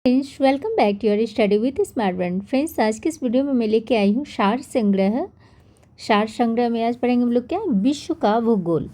Friends, welcome back to your study with smart brain. Friends, आज की इस video में मैं लेके आई हूँ सार संग्रह में आज पढ़ेंगे हम लोग क्या, विश्व का भूगोल।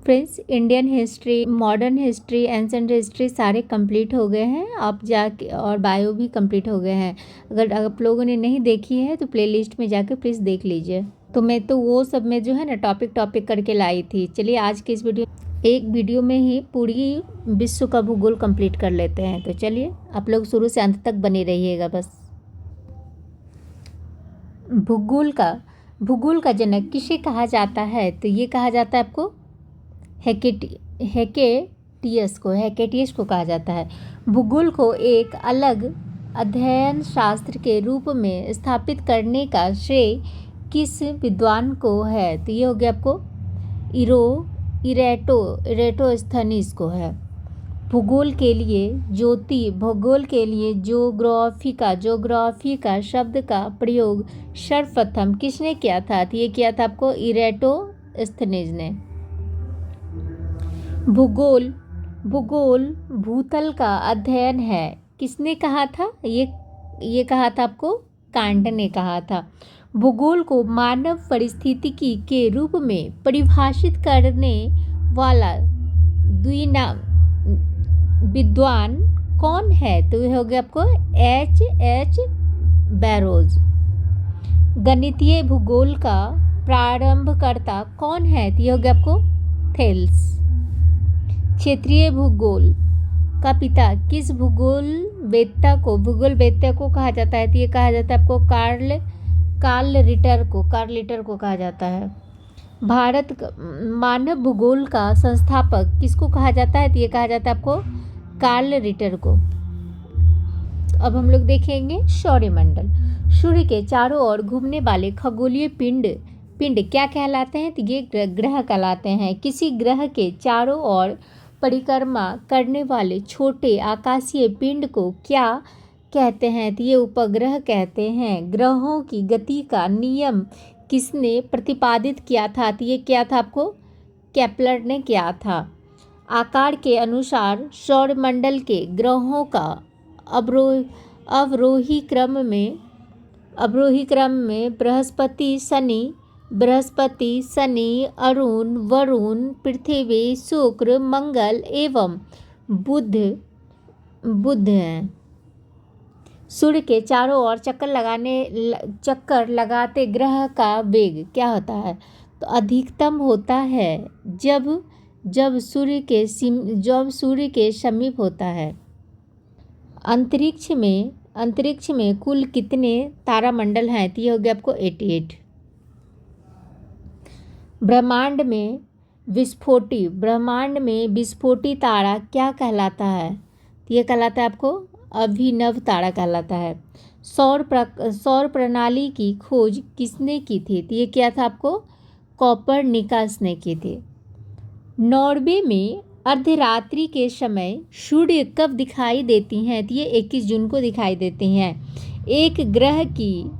Friends, Indian history, modern history, ancient history सारे कंप्लीट हो गए हैं। आप जाके और बायो भी कंप्लीट हो गए हैं। अगर आप लोगों ने नहीं देखी है तो प्लेलिस्ट में जाके प्लीज़ देख लीजिए। तो मैं तो वो सब में जो है ना टॉपिक करके लाई थी। चलिए आज की इस एक वीडियो में ही पूरी विश्व का भूगोल कंप्लीट कर लेते हैं। तो चलिए आप लोग शुरू से अंत तक बने रहिएगा बस। भूगोल का जनक किसे कहा जाता है? तो ये कहा जाता है आपको हेकेटियस को कहा जाता है। भूगोल को एक अलग अध्ययन शास्त्र के रूप में स्थापित करने का श्रेय किस विद्वान को है? तो ये हो गया आपको इरेटोस्थनीज को है। भूगोल के लिए ज्योग्राफी का शब्द का प्रयोग सर्वप्रथम किसने किया था? तो ये किया था आपको इरेटोस्थनीज ने। भूगोल भूतल का अध्ययन है, किसने कहा था? ये कहा था आपको कांट ने कहा था। भूगोल को मानव परिस्थितिकी के रूप में परिभाषित करने वाला विद्वान कौन है? तो ये हो गया आपको H. बैरोज। गणितीय भूगोल का प्रारंभकर्ता कौन है? तो ये हो गया आपको थेल्स। क्षेत्रीय भूगोल का पिता किस भूगोल वेत्ता को कहा जाता है? तो ये कहा जाता है आपको कार्ल रिटर को कहा जाता है। भारत मानव भूगोल का संस्थापक किसको कहा जाता है? तो ये कहा जाता है आपको कार्ल रिटर को। अब हम लोग देखेंगे सौरमंडल। सूर्य के चारों ओर घूमने वाले खगोलीय पिंड क्या कहलाते हैं? तो ये ग्रह कहलाते हैं। किसी ग्रह के चारों ओर परिक्रमा करने वाले छोटे आकाशीय पिंड को क्या कहते हैं? तो ये उपग्रह कहते हैं। ग्रहों की गति का नियम किसने प्रतिपादित किया था? तो ये क्या था आपको केपलर ने किया था। आकार के अनुसार सौरमंडल के ग्रहों का अवरोही क्रम में बृहस्पति, शनि, अरुण, वरुण, पृथ्वी, शुक्र, मंगल एवं बुध हैं। सूर्य के चारों ओर चक्कर लगाते ग्रह का वेग क्या होता है? तो अधिकतम होता है जब सूर्य के समीप होता है। अंतरिक्ष में कुल कितने तारामंडल हैं? तो ये हो गया आपको 88। ब्रह्मांड में विस्फोटी तारा क्या कहलाता है? तो ये कहलाता है आपको अभिनव तारा कहलाता है। सौर प्रणाली की खोज किसने की थी? तो ये क्या था आपको कोपरनिकस ने की थी। नॉर्वे में अर्धरात्रि के समय सूर्य कब दिखाई देती हैं? तो ये 21 जून को दिखाई देती हैं। एक ग्रह की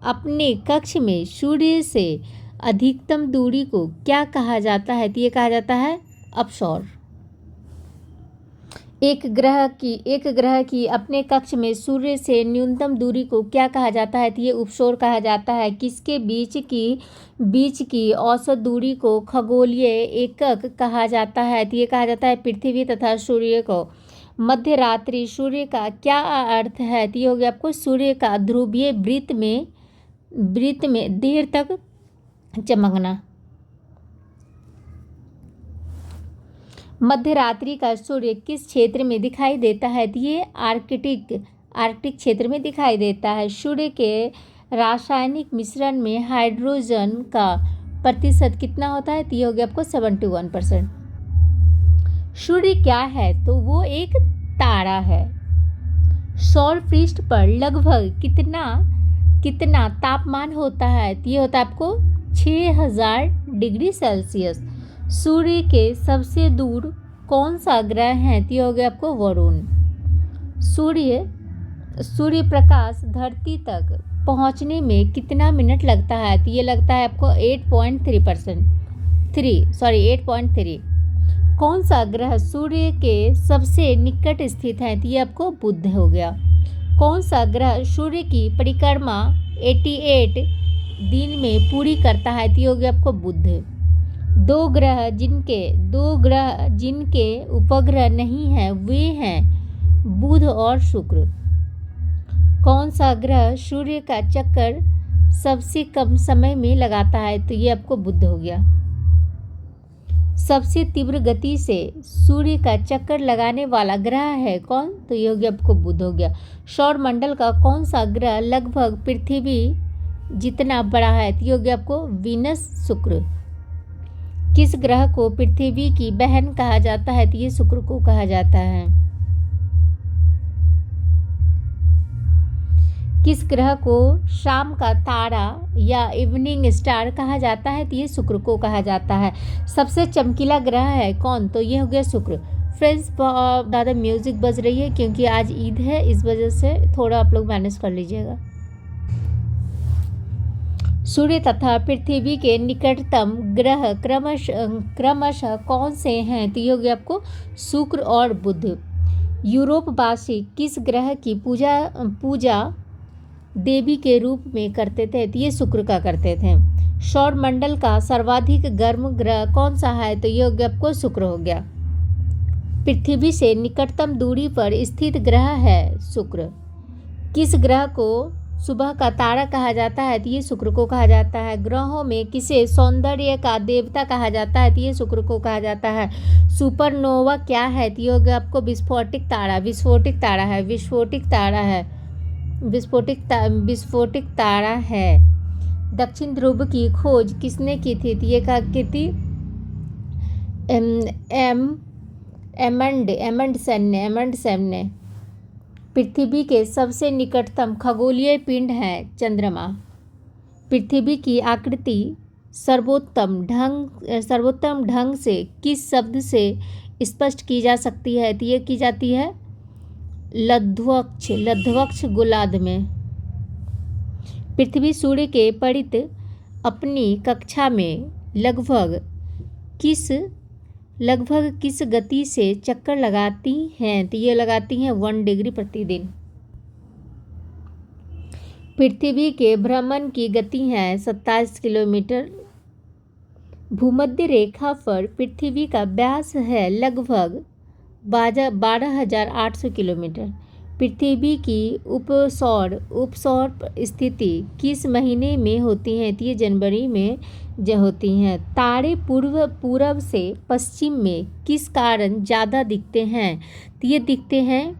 अपने कक्ष में सूर्य से अधिकतम दूरी को क्या कहा जाता है? तो ये कहा जाता है अपसौर। एक ग्रह की अपने कक्ष में सूर्य से न्यूनतम दूरी को क्या कहा जाता है? तो ये उपसौर कहा जाता है। किसके बीच की औसत दूरी को खगोलीय एकक कहा जाता है? तो ये कहा जाता है पृथ्वी तथा सूर्य को। मध्य रात्रि सूर्य का क्या अर्थ है? तो ये हो गया आपको सूर्य का ध्रुवीय वृत्त में देर तक चमकना। मध्य रात्रि का सूर्य किस क्षेत्र में दिखाई देता है? तो ये आर्कटिक क्षेत्र में दिखाई देता है। सूर्य के रासायनिक मिश्रण में हाइड्रोजन का प्रतिशत कितना होता है? तो ये हो गया आपको 71%। सूर्य क्या है? तो वो एक तारा है। सौर पृष्ठ पर लगभग कितना तापमान होता है? तो ये होता है आपको 6000 डिग्री सेल्सियस। सूर्य के सबसे दूर कौन सा ग्रह है? तो ये हो गया आपको वरुण। सूर्य प्रकाश धरती तक पहुंचने में कितना मिनट लगता है? तो ये लगता है आपको 8.3। कौन सा ग्रह सूर्य के सबसे निकट स्थित है? तो ये आपको बुध हो गया। कौन सा ग्रह सूर्य की परिक्रमा 88 दिन में पूरी करता है? तो ये हो गया आपको बुध। दो ग्रह जिनके उपग्रह नहीं है वे हैं बुध और शुक्र। कौन सा ग्रह सूर्य का चक्कर सबसे कम समय में लगाता है? तो ये आपको बुध हो गया। सबसे तीव्र गति से सूर्य का चक्कर लगाने वाला ग्रह है कौन? तो ये हो गया आपको बुध हो गया। सौर मंडल का कौन सा ग्रह लगभग पृथ्वी जितना बड़ा है? तो ये हो गया आपको वीनस शुक्र। किस ग्रह को पृथ्वी की बहन कहा जाता है? तो ये शुक्र को कहा जाता है। किस ग्रह को शाम का तारा या इवनिंग स्टार कहा जाता है? तो ये शुक्र को कहा जाता है। सबसे चमकीला ग्रह है कौन? तो ये हो गया शुक्र। फ्रेंड्स, बहुत ज़्यादा म्यूजिक बज रही है क्योंकि आज ईद है, इस वजह से थोड़ा आप लोग मैनेज कर लीजिएगा। सूर्य तथा पृथ्वी के निकटतम ग्रह क्रमशः कौन से हैं? तो ये हो गया आपको शुक्र और बुध। यूरोपवासी किस ग्रह की पूजा देवी के रूप में करते थे? तो ये शुक्र का करते थे। सौर मंडल का सर्वाधिक गर्म ग्रह कौन सा है? तो ये हो गया आपको शुक्र हो गया। पृथ्वी से निकटतम दूरी पर स्थित ग्रह है शुक्र। किस ग्रह को सुबह का तारा कहा जाता है? तो ये शुक्र को कहा जाता है। ग्रहों में किसे सौंदर्य का देवता कहा जाता है? तो ये शुक्र को कहा जाता है। सुपरनोवा क्या है? तो ये हो गया आपको विस्फोटिक तारा है। दक्षिण ध्रुव की खोज किसने की थी? तो ये कहा की थी एमंडसन ने। पृथ्वी के सबसे निकटतम खगोलीय पिंड है चंद्रमा। पृथ्वी की आकृति सर्वोत्तम ढंग से किस शब्द से स्पष्ट की जा सकती है? तो ये की जाती है लध्वक्ष गोलार्ध में। पृथ्वी सूर्य के परित अपनी कक्षा में लगभग किस गति से चक्कर लगाती हैं? तो ये लगाती हैं 1 डिग्री प्रतिदिन। पृथ्वी के भ्रमण की गति है 27 किलोमीटर। भूमध्य रेखा पर पृथ्वी का व्यास है लगभग 12,800 किलोमीटर। पृथ्वी की उपसौर स्थिति किस महीने में होती है? तो ये जनवरी में होती हैं। तारे पूर्व से पश्चिम में किस कारण ज़्यादा दिखते हैं? तो ये दिखते हैं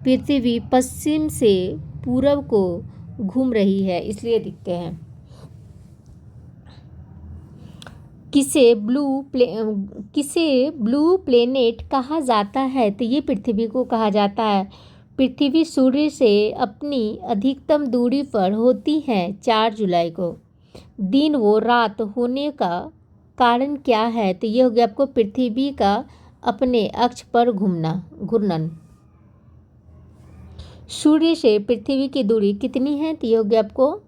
पृथ्वी पश्चिम से पूर्व को घूम रही है, इसलिए दिखते हैं। किसे ब्लू प्लेनेट कहा जाता है? तो ये पृथ्वी को कहा जाता है। पृथ्वी सूर्य से अपनी अधिकतम दूरी पर होती है 4 जुलाई को। दिन व रात होने का कारण क्या है? तो ये हो गया आपको पृथ्वी का अपने अक्ष पर घूर्णन। सूर्य से पृथ्वी की दूरी कितनी है? तो ये हो गया आपको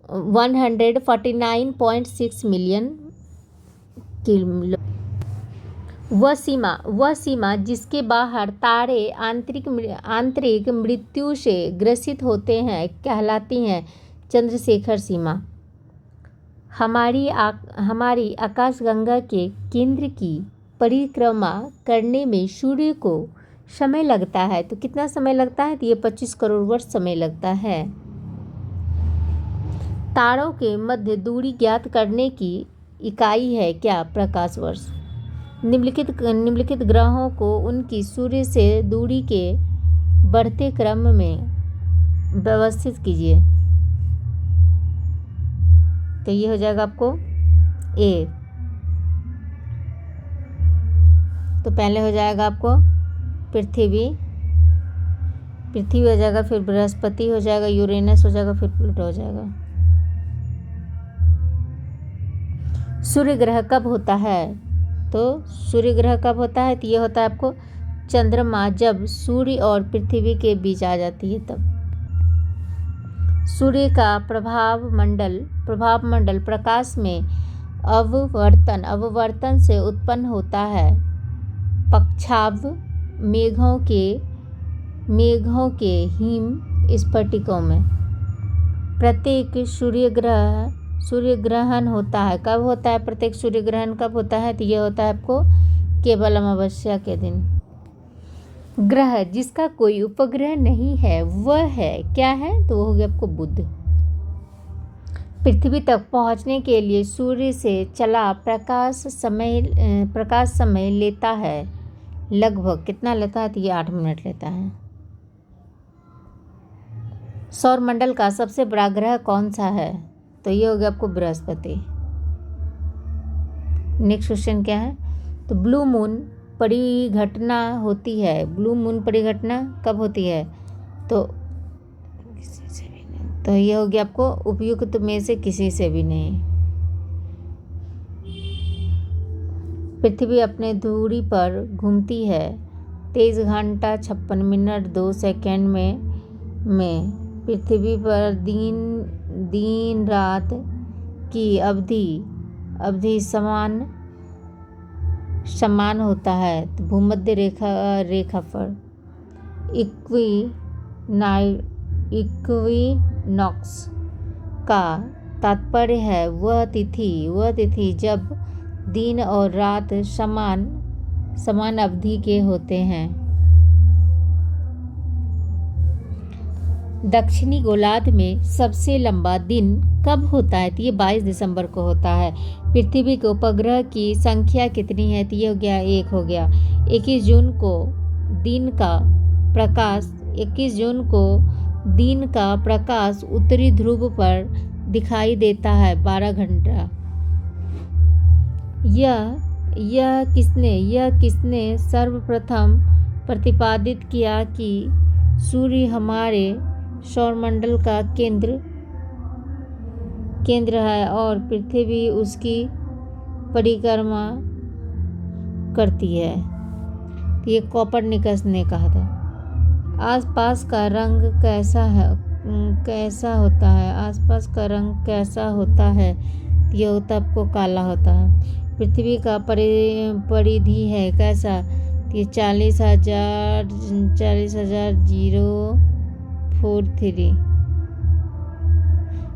149.6 मिलियन किलो। वह सीमा जिसके बाहर तारे आंतरिक मृत्यु से ग्रसित होते हैं कहलाती हैं चंद्रशेखर सीमा। हमारी आकाशगंगा के केंद्र की परिक्रमा करने में सूर्य को समय लगता है, तो कितना समय लगता है? तो ये 25 करोड़ वर्ष समय लगता है। तारों के मध्य दूरी ज्ञात करने की इकाई है क्या? प्रकाश वर्ष। निम्नलिखित ग्रहों को उनकी सूर्य से दूरी के बढ़ते क्रम में व्यवस्थित कीजिए। तो ये हो जाएगा आपको ए। तो पहले हो जाएगा आपको पृथ्वी हो जाएगा, फिर बृहस्पति हो जाएगा, यूरेनस हो जाएगा, फिर प्लूटो हो जाएगा। सूर्य ग्रह कब होता है? तो सूर्य ग्रह कब होता है? तो ये होता है आपको चंद्रमा जब सूर्य और पृथ्वी के बीच आ जाती है तब। सूर्य का प्रभाव मंडल प्रकाश में अववर्तन से उत्पन्न होता है पक्षाभ मेघों के हिम स्फटिकों में। प्रत्येक सूर्य ग्रहण होता है, कब होता है प्रत्येक सूर्य ग्रहण कब होता है? तो ये होता है आपको केवल अमावस्या के दिन। ग्रह जिसका कोई उपग्रह नहीं है वह है, क्या है? तो वो हो गया आपको बुध। पृथ्वी तक पहुंचने के लिए सूर्य से चला प्रकाश समय लेता है लगभग कितना लेता है? तो ये 8 मिनट लेता है। सौरमंडल का सबसे बड़ा ग्रह कौन सा है? तो ये हो गया आपको बृहस्पति। नेक्स्ट क्वेश्चन क्या है? तो ब्लू मून परिघटना होती है। ब्लू मून परिघटना कब होती है? तो ये हो गया आपको उपयुक्त में से किसी से भी नहीं। पृथ्वी अपने धुरी पर घूमती है 23 घंटा 56 मिनट 2 सेकंड में पृथ्वी पर दिन रात की अवधि समान होता है। तो भूमध्य रेखा पर इक्विनॉक्स का तात्पर्य है वह तिथि जब दिन और रात समान अवधि के होते हैं। दक्षिणी गोलार्ध में सबसे लंबा दिन कब होता है? तो ये 22 दिसंबर को होता है। पृथ्वी के उपग्रह की संख्या कितनी है? तो ये हो गया 1 हो गया। 21 जून को दिन का प्रकाश उत्तरी ध्रुव पर दिखाई देता है 12 घंटा। यह किसने सर्वप्रथम प्रतिपादित किया कि सूर्य हमारे सौरमंडल का केंद्र है और पृथ्वी उसकी परिक्रमा करती है? तो ये कोपरनिकस ने कहा था। आसपास का रंग कैसा होता है? आसपास का रंग कैसा होता है? ये होता आपको काला होता है। पृथ्वी का परिधि है कैसा? ये 40,043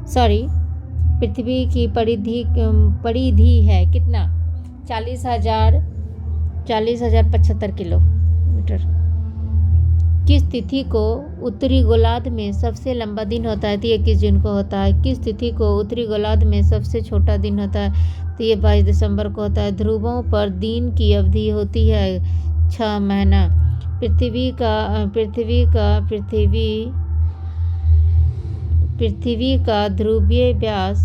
सॉरी पृथ्वी की परिधि है कितना? 40,075 किलोमीटर। किस तिथि को उत्तरी गोलार्ध में सबसे लंबा दिन होता है? तो ये 21 जून को होता है। किस तिथि को उत्तरी गोलार्ध में सबसे छोटा दिन होता है? तो ये 22 दिसंबर को होता है। ध्रुवों पर दिन की अवधि होती है 6 महीना। पृथ्वी का ध्रुवीय व्यास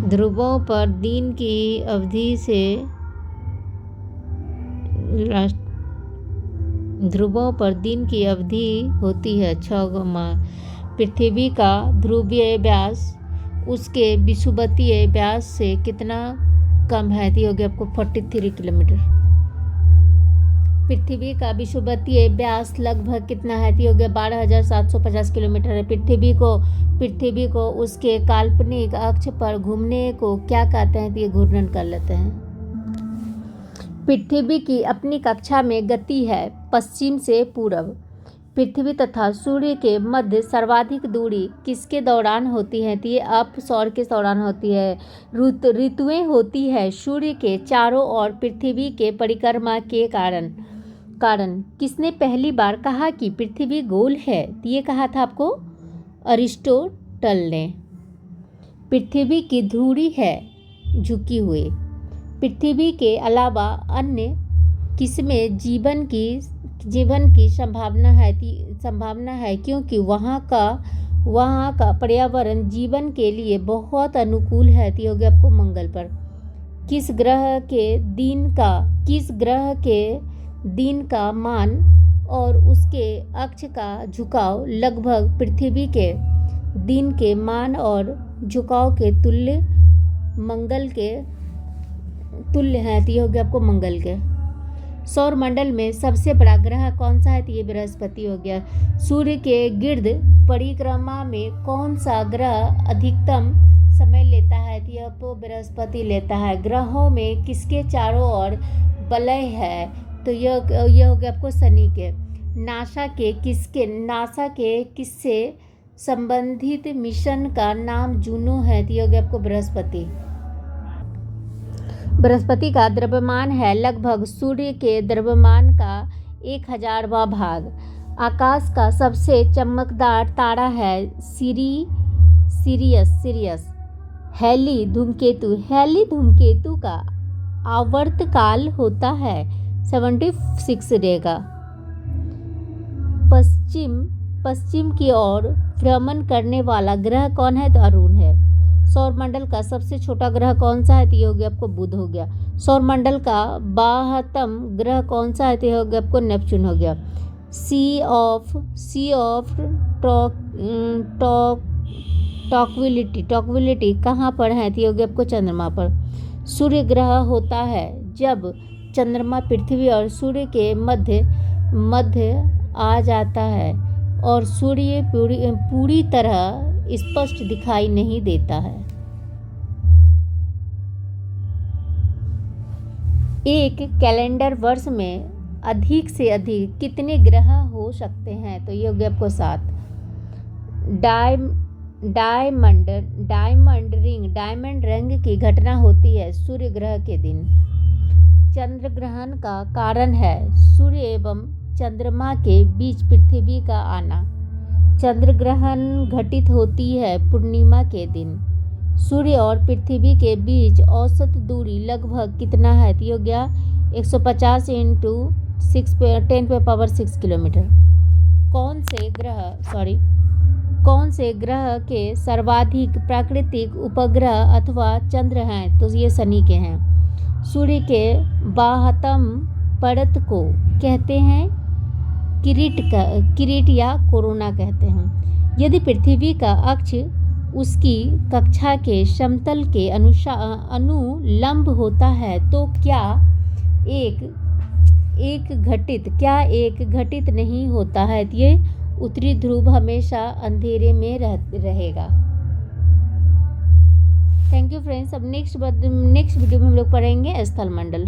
ध्रुवों पर दिन की अवधि होती है 6 माह। पृथ्वी का ध्रुवीय व्यास उसके विषुवतीय व्यास से कितना कम है? तो ये हो गया आपको 43 किलोमीटर। पृथ्वी का विषुवतीय व्यास लगभग कितना है? तो ये हो गया 12,750 किलोमीटर है। पृथ्वी को उसके काल्पनिक अक्ष पर घूमने को क्या कहते हैं? तो ये घूर्णन कर लेते हैं। पृथ्वी की अपनी कक्षा में गति है पश्चिम से पूर्व। पृथ्वी तथा सूर्य के मध्य सर्वाधिक दूरी किसके दौरान होती है? तो ये अपसौर के दौरान होती है। ऋतुएं होती है सूर्य के चारों ओर पृथ्वी के परिक्रमा के कारण। किसने पहली बार कहा कि पृथ्वी गोल है? तो ये कहा था आपको अरिस्टोटल ने। पृथ्वी की धुरी है झुकी हुई। पृथ्वी के अलावा अन्य किसमें जीवन की संभावना है क्योंकि वहाँ का पर्यावरण जीवन के लिए बहुत अनुकूल है। तो हो गया आपको मंगल पर। किस ग्रह के दिन का मान और उसके अक्ष का झुकाव लगभग पृथ्वी के दिन के मान और झुकाव के मंगल के तुल्य है? तो ये हो गया आपको मंगल के। सौरमंडल में सबसे बड़ा ग्रह कौन सा है? तो ये बृहस्पति हो गया। सूर्य के गिर्द परिक्रमा में कौन सा ग्रह अधिकतम समय लेता है? तो यह तो बृहस्पति लेता है। ग्रहों में किसके चारों ओर वलय है? तो यह हो गया आपको शनि के। नासा के किससे संबंधित मिशन का नाम जूनो है? तो यह हो गया आपको बृहस्पति। बृहस्पति का द्रव्यमान है लगभग सूर्य के द्रव्यमान का 1000वां भाग। आकाश का सबसे चमकदार तारा है सीरियस। हैली धूमकेतु का आवर्तकाल होता है 76 डे का। पश्चिम की ओर भ्रमण करने वाला ग्रह कौन है? तो अरुण है। सौरमंडल का सबसे छोटा ग्रह कौन सा है? तो ये हो गया आपको बुध हो गया। सौरमंडल का 52वां ग्रह कौन सा है? तो ये हो गया आपको नेपच्यून हो गया। सी ऑफ टॉक्विलिटी कहाँ पर है? तो ये हो गया आपको चंद्रमा पर। सूर्य ग्रह होता है जब चंद्रमा पृथ्वी और सूर्य के मध्य आ जाता है और सूर्य पूरी तरह स्पष्ट दिखाई नहीं देता है। एक कैलेंडर वर्ष में अधिक से अधिक कितने ग्रह हो सकते हैं? तो ये हो गया आपको 7। डायमंड रिंग की घटना होती है सूर्य ग्रह के दिन। चंद्र ग्रहण का कारण है सूर्य एवं चंद्रमा के बीच पृथ्वी का आना। चंद्र ग्रहण घटित होती है पूर्णिमा के दिन। सूर्य और पृथ्वी के बीच औसत दूरी लगभग कितना है? तो ये हो गया 150 × 10⁻⁶ किलोमीटर। कौन से ग्रह के सर्वाधिक प्राकृतिक उपग्रह अथवा चंद्र हैं? तो ये शनि के हैं। सूर्य के 62वां परत को कहते हैं किरीट या कोरोना कहते हैं। यदि पृथ्वी का अक्ष उसकी कक्षा के समतल के अनुलंब होता है तो क्या एक घटित नहीं होता है? ये उत्तरी ध्रुव हमेशा अंधेरे में रहेगा। Thank you friends. अब नेक्स्ट वीडियो में हम लोग पढ़ेंगे स्थल मंडल।